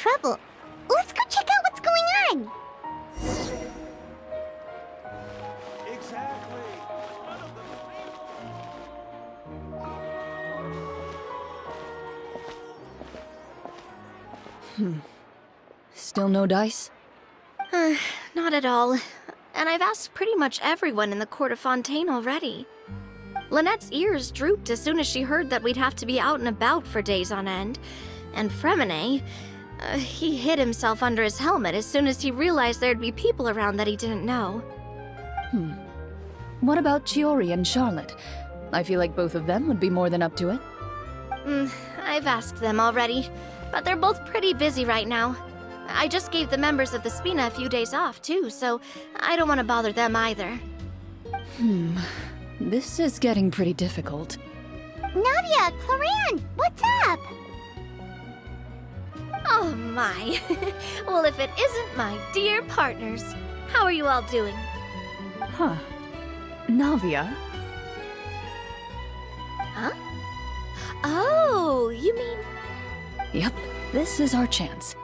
trouble. Let's go check out what's going on. Exactly. Still no dice? Not at all. And I've asked pretty much everyone in the court of Fontaine already. Lynette's ears drooped as soon as she heard that we'd have to be out and about for days on end. And Fremine, he hid himself under his helmet as soon as he realized there'd be people around that he didn't know. What about Chiori and Charlotte? I feel like both of them would be more than up to it. I've asked them already, but they're both pretty busy right now. I just gave the members of the Spina a few days off, too, so I don't want to bother them either. This is getting pretty difficult. Navia, Claran, what's up? Oh my. Well, if it isn't my dear partners. How are you all doing? Huh. Navia? Huh? Oh, you mean... Yep, this is our chance.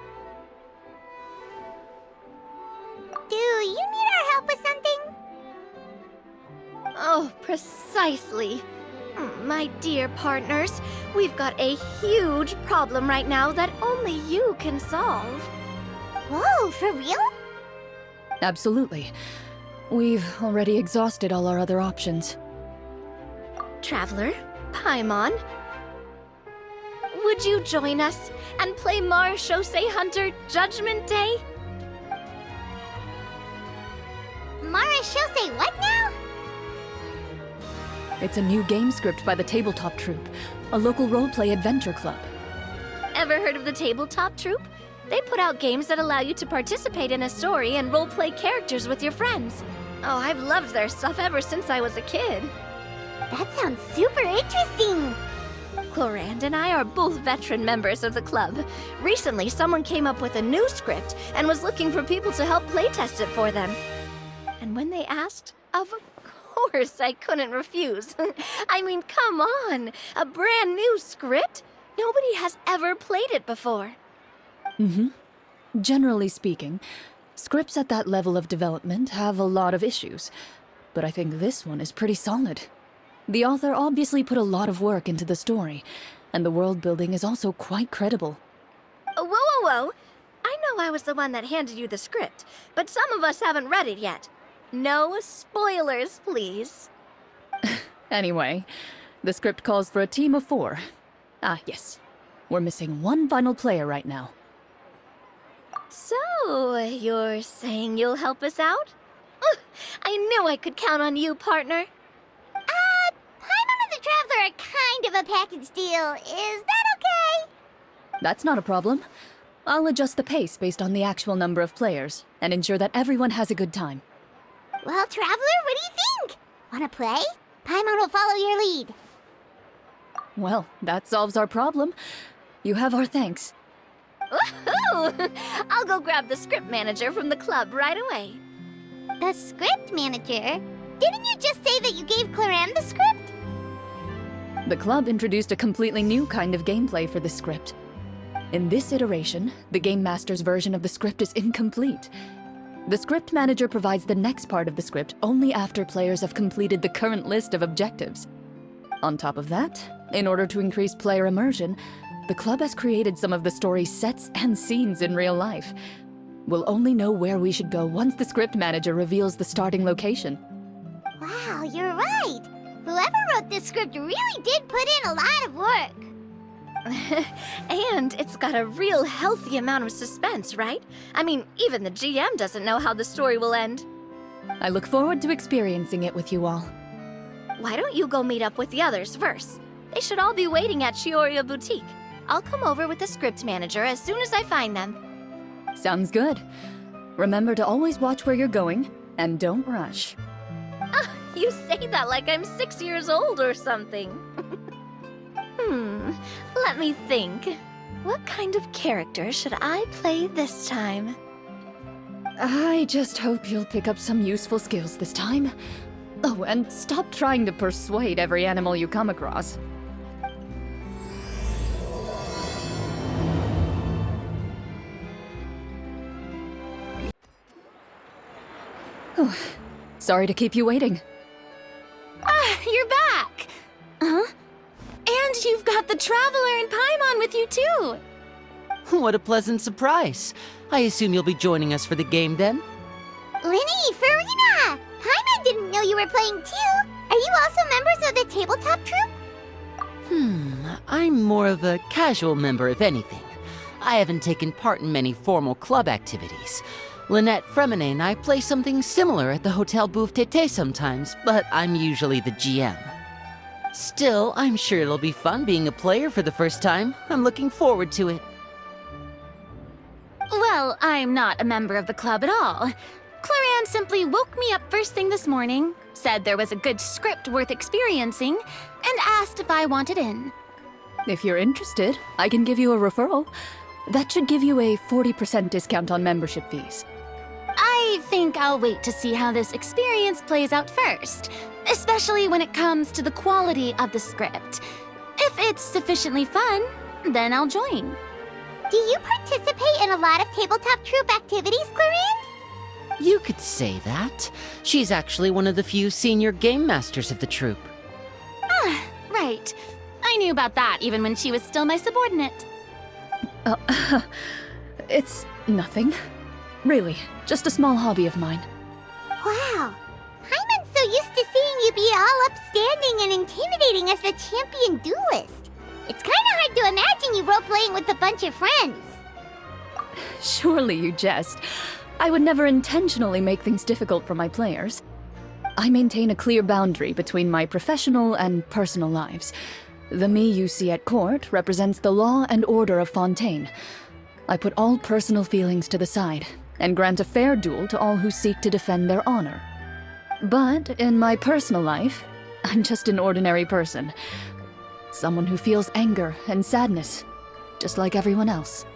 Do you need our help with something? Oh, precisely. My dear partners, we've got a huge problem right now that only you can solve. Whoa, for real? Absolutely. We've already exhausted all our other options. Traveler, Paimon, would you join us and play Marechaussee Hunter Judgment Day? Marechaussee what now? It's a new game script by the Tabletop Troupe, a local roleplay adventure club. Ever heard of the Tabletop Troupe? They put out games that allow you to participate in a story and roleplay characters with your friends. Oh, I've loved their stuff ever since I was a kid. That sounds super interesting. Clorand and I are both veteran members of the club. Recently, someone came up with a new script and was looking for people to help playtest it for them. And when they asked, of course I couldn't refuse. I mean, come on! A brand new script? Nobody has ever played it before. Generally speaking, scripts at that level of development have a lot of issues, but I think this one is pretty solid. The author obviously put a lot of work into the story, and the world building is also quite credible. Whoa. I know I was the one that handed you the script, but some of us haven't read it yet. No spoilers, please. Anyway, the script calls for a team of 4. Ah, yes. We're missing one final player right now. So, you're saying you'll help us out? I knew I could count on you, partner. Paimon and the Traveler are kind of a package deal. Is that okay? That's not a problem. I'll adjust the pace based on the actual number of players, and ensure that everyone has a good time. Well, Traveler, what do you think? Wanna play? Paimon will follow your lead. Well, that solves our problem. You have our thanks. Woohoo! I'll go grab the script manager from the club right away. The script manager? Didn't you just say that you gave Claran the script? The club introduced a completely new kind of gameplay for the script. In this iteration, the Game Master's version of the script is incomplete. The script manager provides the next part of the script only after players have completed the current list of objectives. On top of that, in order to increase player immersion, the club has created some of the story's sets and scenes in real life. We'll only know where we should go once the script manager reveals the starting location. Wow, you're right. Whoever wrote this script really did put in a lot of work. And it's got a real healthy amount of suspense, right? I mean, even the GM doesn't know how the story will end. I look forward to experiencing it with you all. Why don't you go meet up with the others first? They should all be waiting at Chioria Boutique. I'll come over with the script manager as soon as I find them. Sounds good. Remember to always watch where you're going, and don't rush. You say that like I'm 6 years old or something. Let me think. What kind of character should I play this time? I just hope you'll pick up some useful skills this time. Oh, and stop trying to persuade every animal you come across. Sorry to keep you waiting. Ah, you're back! Huh? And you've got the Traveler and Paimon with you, too! What a pleasant surprise. I assume you'll be joining us for the game then? Linny, Farina! Paimon didn't know you were playing too. Are you also members of the tabletop troupe? I'm more of a casual member, if anything. I haven't taken part in many formal club activities. Lynette, Fremine, and I play something similar at the Hotel Bouffe Tété sometimes, but I'm usually the GM. Still, I'm sure it'll be fun being a player for the first time. I'm looking forward to it. Well, I'm not a member of the club at all. Claran simply woke me up first thing this morning, said there was a good script worth experiencing, and asked if I wanted in. If you're interested, I can give you a referral. That should give you a 40% discount on membership fees. I think I'll wait to see how this experience plays out first, especially when it comes to the quality of the script. If it's sufficiently fun, then I'll join. Do you participate in a lot of tabletop troupe activities, Clarin? You could say that. She's actually one of the few senior game masters of the troupe. Ah, right. I knew about that even when she was still my subordinate. It's nothing. Really, just a small hobby of mine. Wow. Paimon's so used to seeing you be all upstanding and intimidating as the champion duelist. It's kinda hard to imagine you role-playing with a bunch of friends. Surely you jest. I would never intentionally make things difficult for my players. I maintain a clear boundary between my professional and personal lives. The me you see at court represents the law and order of Fontaine. I put all personal feelings to the side and grant a fair duel to all who seek to defend their honor. But in my personal life, I'm just an ordinary person. Someone who feels anger and sadness, just like everyone else.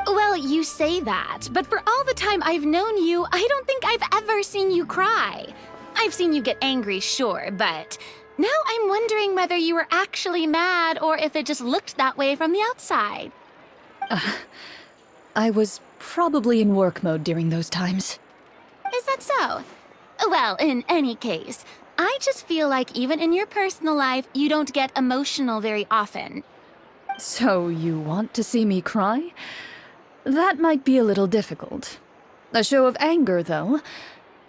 Well, you say that, but for all the time I've known you, I don't think I've ever seen you cry. I've seen you get angry, sure, but now I'm wondering whether you were actually mad or if it just looked that way from the outside. I was probably in work mode during those times. Is that so? Well, in any case, I just feel like even in your personal life, you don't get emotional very often. So you want to see me cry? That might be a little difficult. A show of anger, though,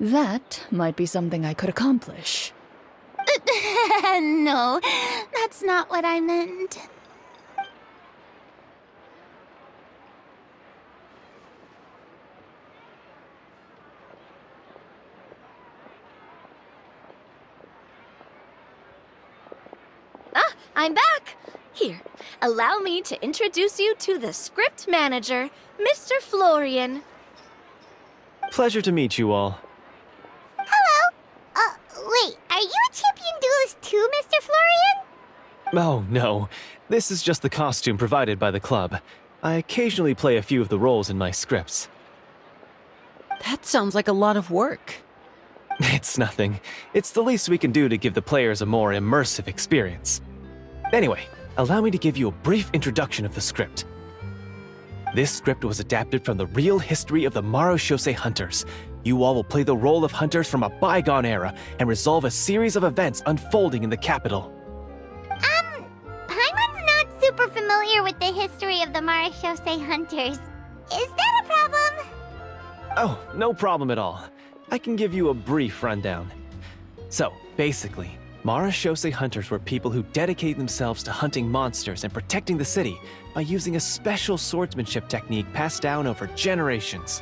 that might be something I could accomplish. No, that's not what I meant. Ah, I'm back! Here, allow me to introduce you to the script manager, Mr. Florian. Pleasure to meet you all. Hello? Wait, are you a champion duelist too, Mr. Florian? Oh, no. This is just the costume provided by the club. I occasionally play a few of the roles in my scripts. That sounds like a lot of work. It's nothing. It's the least we can do to give the players a more immersive experience. Anyway, allow me to give you a brief introduction of the script. This script was adapted from the real history of the Marushosei hunters. You all will play the role of hunters from a bygone era and resolve a series of events unfolding in the capital. Paimon's not super familiar with the history of the Marushosei hunters. Is that a problem? Oh, no problem at all. I can give you a brief rundown. So, basically, Marushosei hunters were people who dedicated themselves to hunting monsters and protecting the city by using a special swordsmanship technique passed down over generations.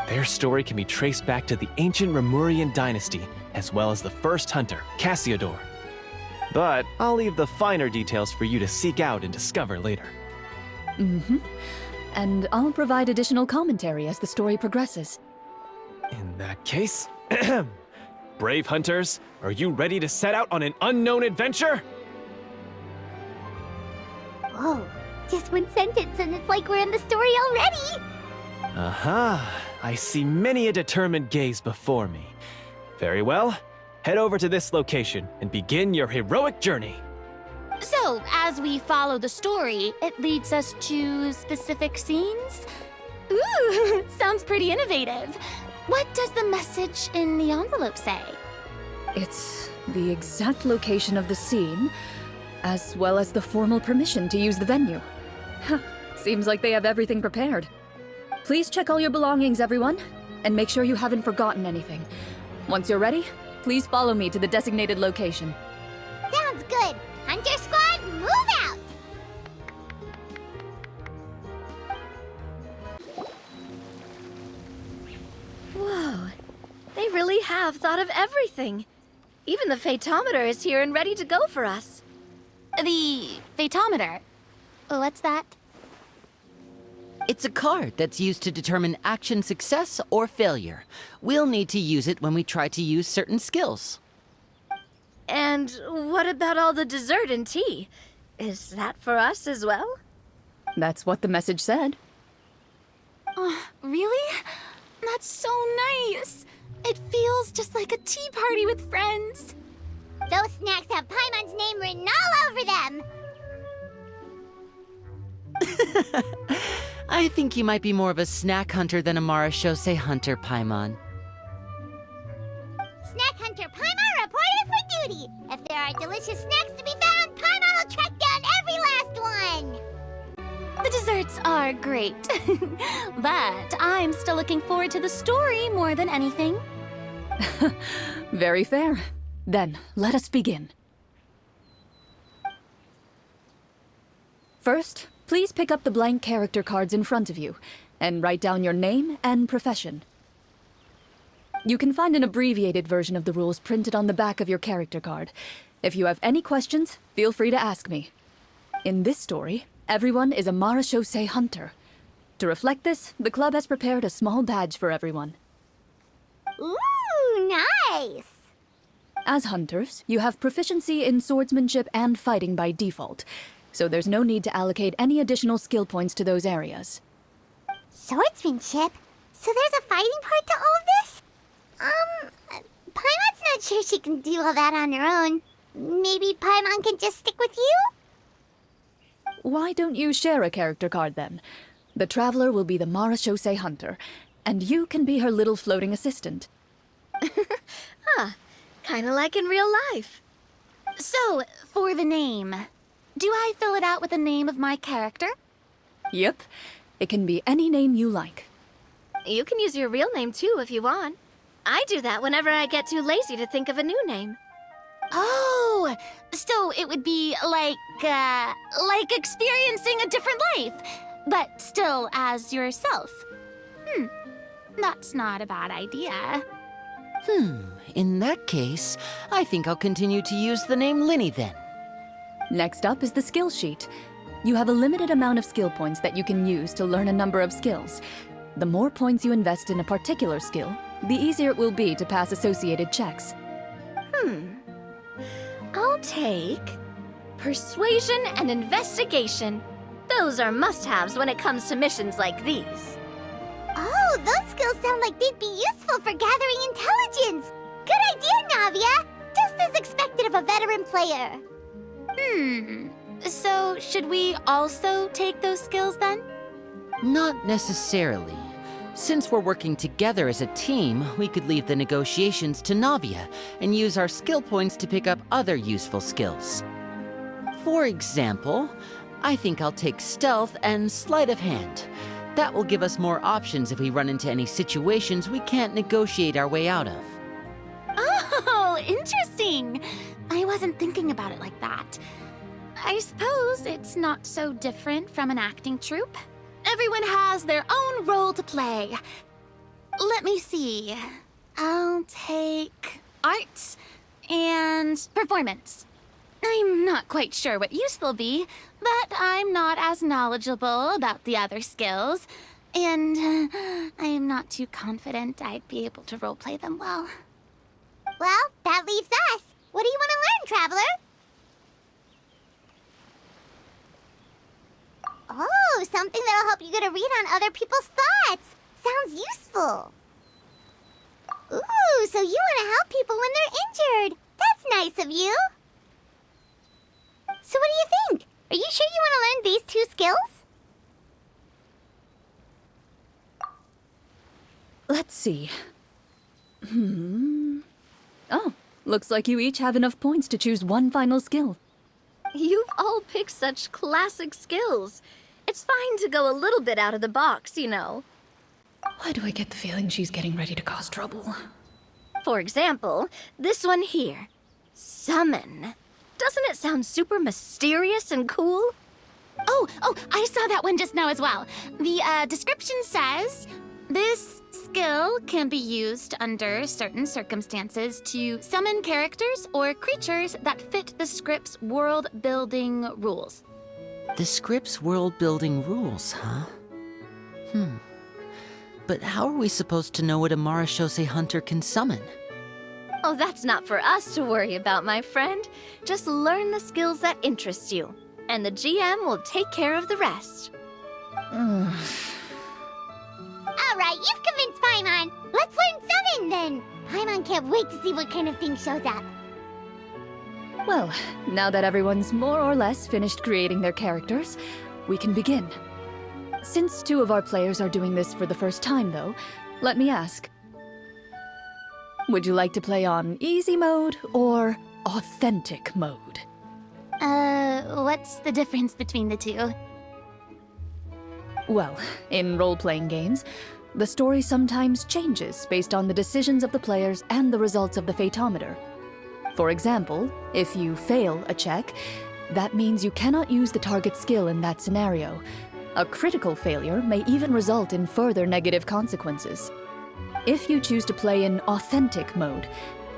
Their story can be traced back to the ancient Romurian dynasty, as well as the first hunter, Cassiodor. But I'll leave the finer details for you to seek out and discover later. And I'll provide additional commentary as the story progresses. In that case, brave hunters, are you ready to set out on an unknown adventure? Whoa, just one sentence and it's like we're in the story already! Aha, I see many a determined gaze before me. Very well, head over to this location and begin your heroic journey. So, as we follow the story, it leads us to specific scenes? Ooh, sounds pretty innovative. What does the message in the envelope say? It's the exact location of the scene, as well as the formal permission to use the venue. Huh, seems like they have everything prepared. Please check all your belongings, everyone, and make sure you haven't forgotten anything. Once you're ready, please follow me to the designated location. Sounds good. Hunter Squad, move out! Whoa. They really have thought of everything. Even the Fatometer is here and ready to go for us. The Fatometer? What's that? It's a card that's used to determine action success or failure. We'll need to use it when we try to use certain skills. And what about all the dessert and tea? Is that for us as well? That's what the message said. Really? That's so nice. It feels just like a tea party with friends. Those snacks have Paimon's name written all over them. I think you might be more of a snack hunter than a Marashose hunter, Paimon. Snack Hunter Paimon reported for duty. If there are delicious snacks to be found, Paimon will track down every last one. The desserts are great, but I'm still looking forward to the story more than anything. Very fair. Then, let us begin. First, please pick up the blank character cards in front of you and write down your name and profession. You can find an abbreviated version of the rules printed on the back of your character card. If you have any questions, feel free to ask me. In this story, everyone is a Marashose hunter. To reflect this, the club has prepared a small badge for everyone. Ooh, nice. As hunters, you have proficiency in swordsmanship and fighting by default, so there's no need to allocate any additional skill points to those areas. Swordsmanship? So there's a fighting part to all of this? Paimon's not sure she can do all that on her own. Maybe Paimon can just stick with you? Why don't you share a character card then? The Traveler will be the Marashose hunter, and you can be her little floating assistant. Kinda like in real life. So, for the name, do I fill it out with the name of my character? Yep, it can be any name you like. You can use your real name too if you want. I do that whenever I get too lazy to think of a new name. Oh, so it would be like experiencing a different life, but still as yourself. That's not a bad idea. In that case, I think I'll continue to use the name Linny then. Next up is the skill sheet. You have a limited amount of skill points that you can use to learn a number of skills. The more points you invest in a particular skill, the easier it will be to pass associated checks. I'll take Persuasion and Investigation. Those are must-haves when it comes to missions like these. Oh, those skills sound like they'd be useful for gathering intelligence. Good idea, Navia. Just as expected of a veteran player. So should we also take those skills then? Not necessarily. Since we're working together as a team, we could leave the negotiations to Navia and use our skill points to pick up other useful skills. For example, I think I'll take Stealth and Sleight of Hand. That will give us more options if we run into any situations we can't negotiate our way out of. Oh, interesting. I wasn't thinking about it like that. I suppose it's not so different from an acting troupe. Everyone has their own role to play. Let me see. I'll take arts and performance. I'm not quite sure what use they'll be, but I'm not as knowledgeable about the other skills, and I am not too confident I'd be able to roleplay them well. Well, that leaves us. What do you want to learn, Traveler? Oh, something that'll help you get a read on other people's thoughts. Sounds useful. Ooh, so you want to help people when they're injured. That's nice of you. So what do you think? Are you sure you want to learn these two skills? Let's see. Oh, looks like you each have enough points to choose one final skill. You've all picked such classic skills. It's fine to go a little bit out of the box, you know. Why do I get the feeling she's getting ready to cause trouble? For example, this one here. Summon. Doesn't it sound super mysterious and cool? Oh, I saw that one just now as well. The description says, this skill can be used under certain circumstances to summon characters or creatures that fit the script's world-building rules. The script's world-building rules, huh? But how are we supposed to know what a Marashose hunter can summon? Oh, that's not for us to worry about, my friend. Just learn the skills that interest you, and the GM will take care of the rest. All right, you've convinced Paimon. Let's learn summon then. Paimon can't wait to see what kind of thing shows up. Well, now that everyone's more or less finished creating their characters, we can begin. Since 2 of our players are doing this for the first time, though, let me ask. Would you like to play on easy mode or authentic mode? What's the difference between the two? Well, in role-playing games, the story sometimes changes based on the decisions of the players and the results of the Fatometer. For example, if you fail a check, that means you cannot use the target skill in that scenario. A critical failure may even result in further negative consequences. If you choose to play in authentic mode,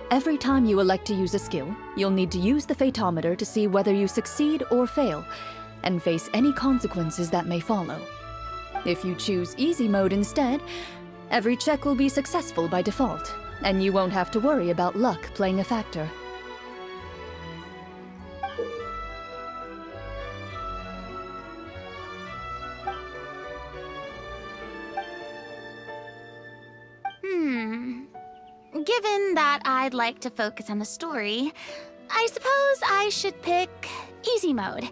every time you elect to use a skill, you'll need to use the Fatometer to see whether you succeed or fail, and face any consequences that may follow. If you choose easy mode instead, every check will be successful by default, and you won't have to worry about luck playing a factor. Given that I'd like to focus on the story, I suppose I should pick easy mode.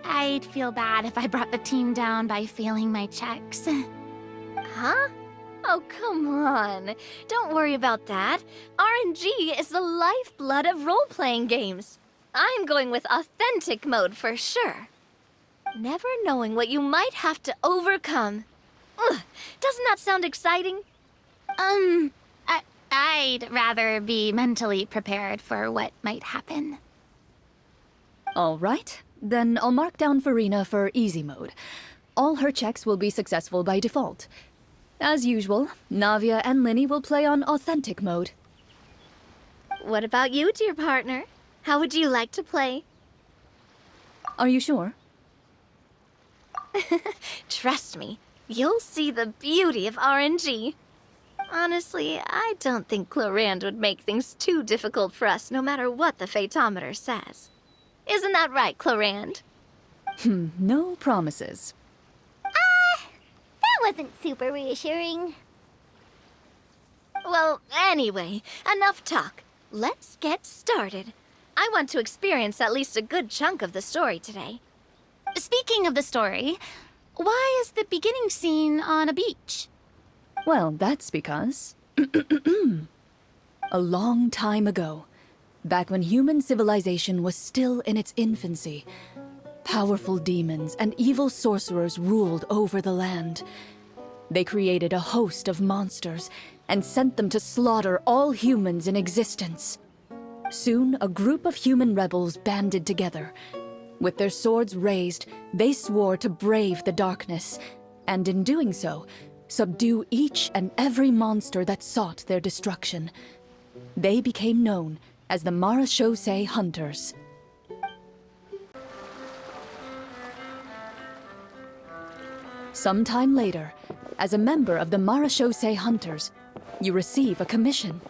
I'd feel bad if I brought the team down by failing my checks. Huh? Oh, come on. Don't worry about that. RNG is the lifeblood of role-playing games. I'm going with authentic mode for sure. Never knowing what you might have to overcome. Ugh, doesn't that sound exciting? I'd rather be mentally prepared for what might happen. All right, then I'll mark down Farina for easy mode. All her checks will be successful by default. As usual, Navia and Linny will play on authentic mode. What about you, dear partner? How would you like to play? Are you sure? Trust me, you'll see the beauty of RNG. Honestly, I don't think Clorand would make things too difficult for us no matter what the Fatometer says. Isn't that right, Clorand? No promises. That wasn't super reassuring. Well, anyway, enough talk. Let's get started. I want to experience at least a good chunk of the story today. Speaking of the story, why is the beginning scene on a beach? Well, that's because... A long time ago, back when human civilization was still in its infancy, powerful demons and evil sorcerers ruled over the land. They created a host of monsters and sent them to slaughter all humans in existence. Soon, a group of human rebels banded together. With their swords raised, they swore to brave the darkness, and in doing so, subdue each and every monster that sought their destruction. They became known as the Marashose Hunters. Sometime later, as a member of the Marashose Hunters, you receive a commission.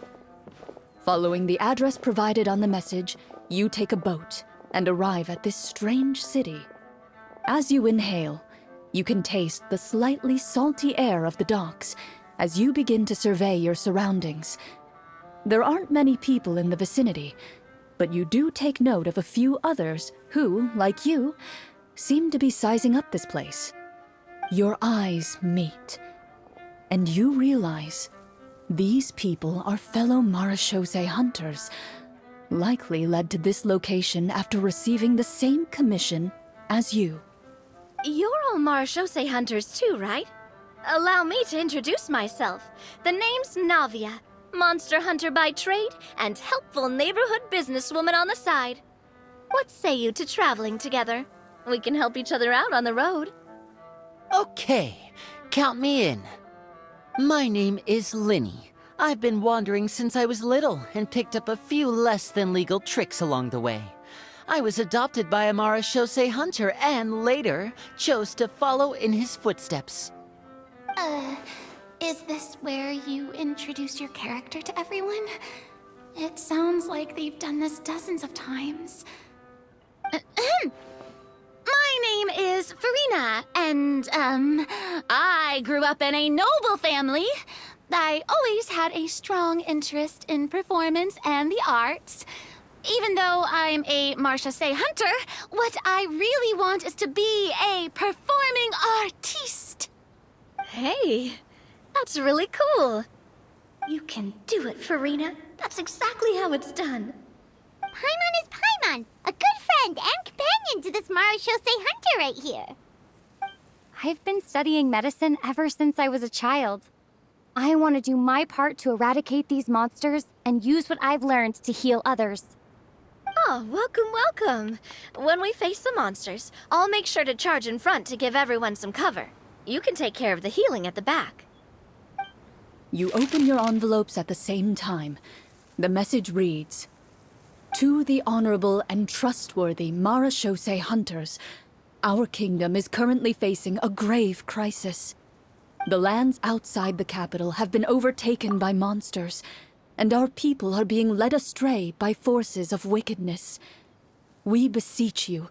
Following the address provided on the message, you take a boat and arrive at this strange city. As you inhale, you can taste the slightly salty air of the docks as you begin to survey your surroundings. There aren't many people in the vicinity, but you do take note of a few others who, like you, seem to be sizing up this place. Your eyes meet, and you realize These people are fellow Marashose hunters, likely led to this location after receiving the same commission as you. You're all Marashose hunters too, right? Allow me to introduce myself. The name's Navia, monster hunter by trade and helpful neighborhood businesswoman on the side. What say you to traveling together? We can help each other out on the road. Okay, count me in. My name is Linny. I've been wandering since I was little and picked up a few less than legal tricks along the way. I was adopted by a Marashose hunter and later chose to follow in his footsteps. Is this where you introduce your character to everyone? It sounds like they've done this dozens of times. My name is Farina, and, I grew up in a noble family. I always had a strong interest in performance and the arts. Even though I'm a Marashose hunter, what I really want is to be a performing artiste. Hey, that's really cool. You can do it, Farina. That's exactly how it's done. Paimon is Paimon, a good friend and companion to this Marashose hunter right here. I've been studying medicine ever since I was a child. I want to do my part to eradicate these monsters and use what I've learned to heal others. Oh, welcome, welcome. When we face the monsters, I'll make sure to charge in front to give everyone some cover. You can take care of the healing at the back. You open your envelopes at the same time. The message reads, "To the honorable and trustworthy Marashose hunters, our kingdom is currently facing a grave crisis. The lands outside the capital have been overtaken by monsters, and our people are being led astray by forces of wickedness. We beseech you,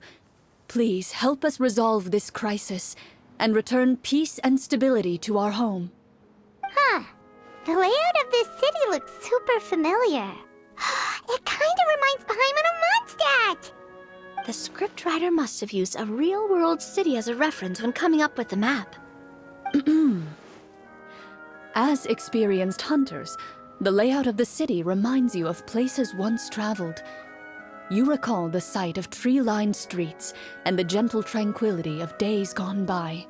please help us resolve this crisis and return peace and stability to our home." Huh. The layout of this city looks super familiar. It kind of reminds Paimon of Mondstadt. The scriptwriter must have used a real-world city as a reference when coming up with the map. As experienced hunters, the layout of the city reminds you of places once traveled. You recall the sight of tree-lined streets and the gentle tranquility of days gone by.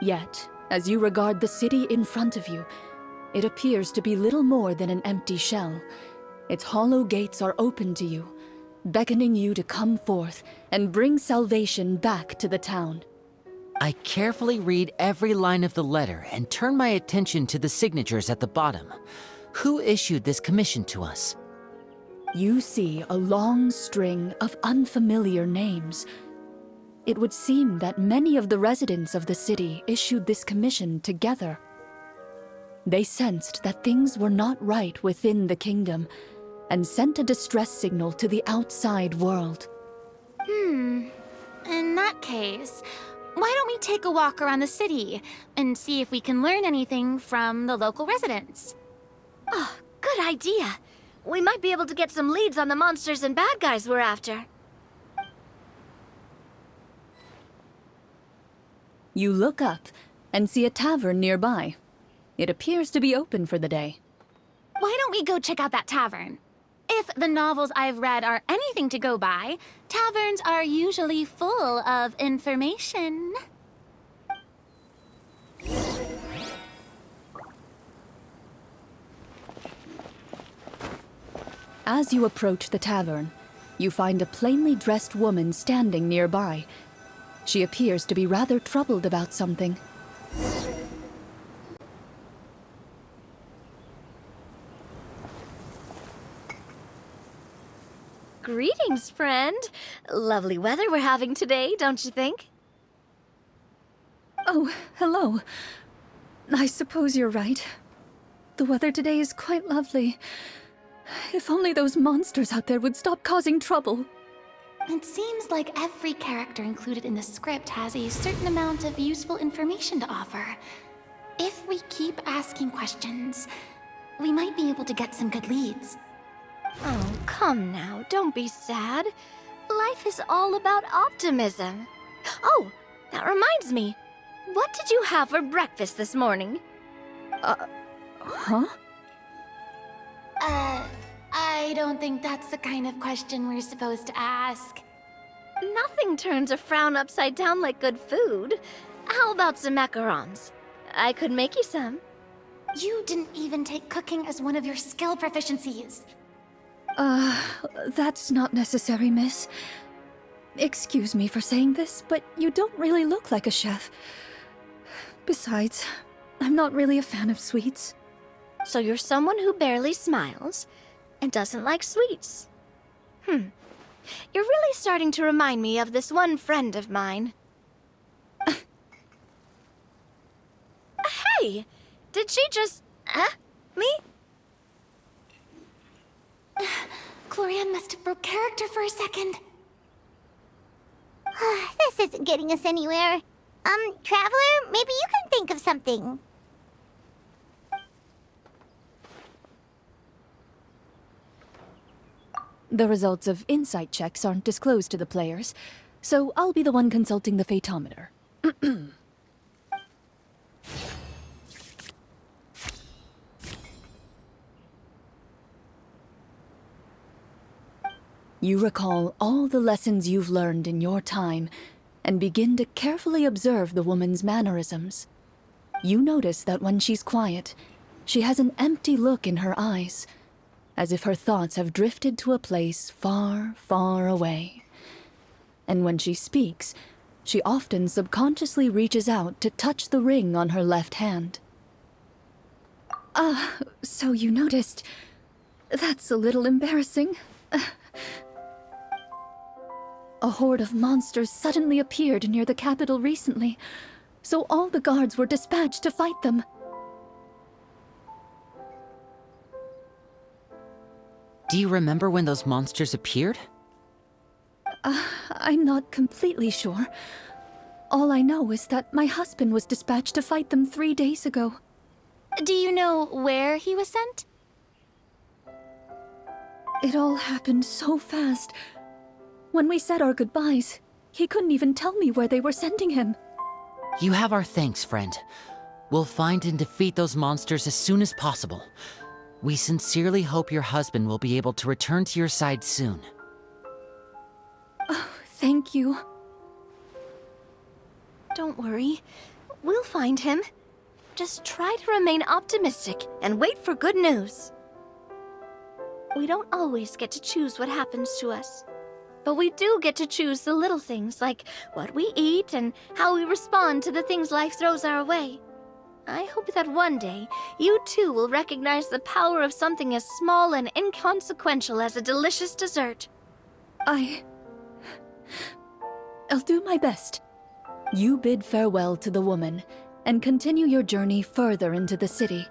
Yet, as you regard the city in front of you, it appears to be little more than an empty shell. Its hollow gates are open to you, beckoning you to come forth and bring salvation back to the town. I carefully read every line of the letter and turn my attention to the signatures at the bottom. Who issued this commission to us? You see a long string of unfamiliar names. It would seem that many of the residents of the city issued this commission together. They sensed that things were not right within the kingdom and sent a distress signal to the outside world. In that case, why don't we take a walk around the city and see if we can learn anything from the local residents? Oh, good idea. We might be able to get some leads on the monsters and bad guys we're after. You look up and see a tavern nearby. It appears to be open for the day. Why don't we go check out that tavern? If the novels I've read are anything to go by, taverns are usually full of information. As you approach the tavern, you find a plainly dressed woman standing nearby. She appears to be rather troubled about something. Greetings, friend. Lovely weather we're having today, don't you think? Oh, hello. I suppose you're right. The weather today is quite lovely. If only those monsters out there would stop causing trouble. It seems like every character included in the script has a certain amount of useful information to offer. If we keep asking questions, we might be able to get some good leads. Oh, come now, don't be sad. Life is all about optimism. Oh, that reminds me. What did you have for breakfast this morning? Huh? I don't think that's the kind of question we're supposed to ask. Nothing turns a frown upside down like good food. How about some macarons? I could make you some. You didn't even take cooking as one of your skill proficiencies. That's not necessary, miss. Excuse me for saying this, but you don't really look like a chef. Besides, I'm not really a fan of sweets. So you're someone who barely smiles and doesn't like sweets. You're really starting to remind me of this one friend of mine. Hey! Did she just... me? Clorian must have broke character for a second. This isn't getting us anywhere. Traveler, maybe you can think of something. The results of insight checks aren't disclosed to the players, so I'll be the one consulting the fatometer. You recall all the lessons you've learned in your time and begin to carefully observe the woman's mannerisms. You notice that when she's quiet, she has an empty look in her eyes, as if her thoughts have drifted to a place far, far away. And when she speaks, she often subconsciously reaches out to touch the ring on her left hand. So you noticed. That's a little embarrassing. A horde of monsters suddenly appeared near the capital recently, so all the guards were dispatched to fight them. Do you remember when those monsters appeared? I'm not completely sure. All I know is that my husband was dispatched to fight them 3 days ago. Do you know where he was sent? It all happened so fast. When we said our goodbyes, he couldn't even tell me where they were sending him. You have our thanks, friend. We'll find and defeat those monsters as soon as possible. We sincerely hope your husband will be able to return to your side soon. Oh, thank you. Don't worry. We'll find him. Just try to remain optimistic and wait for good news. We don't always get to choose what happens to us. But we do get to choose the little things, like what we eat and how we respond to the things life throws our way. I hope that one day, you too will recognize the power of something as small and inconsequential as a delicious dessert. I'll do my best. You bid farewell to the woman, and continue your journey further into the city.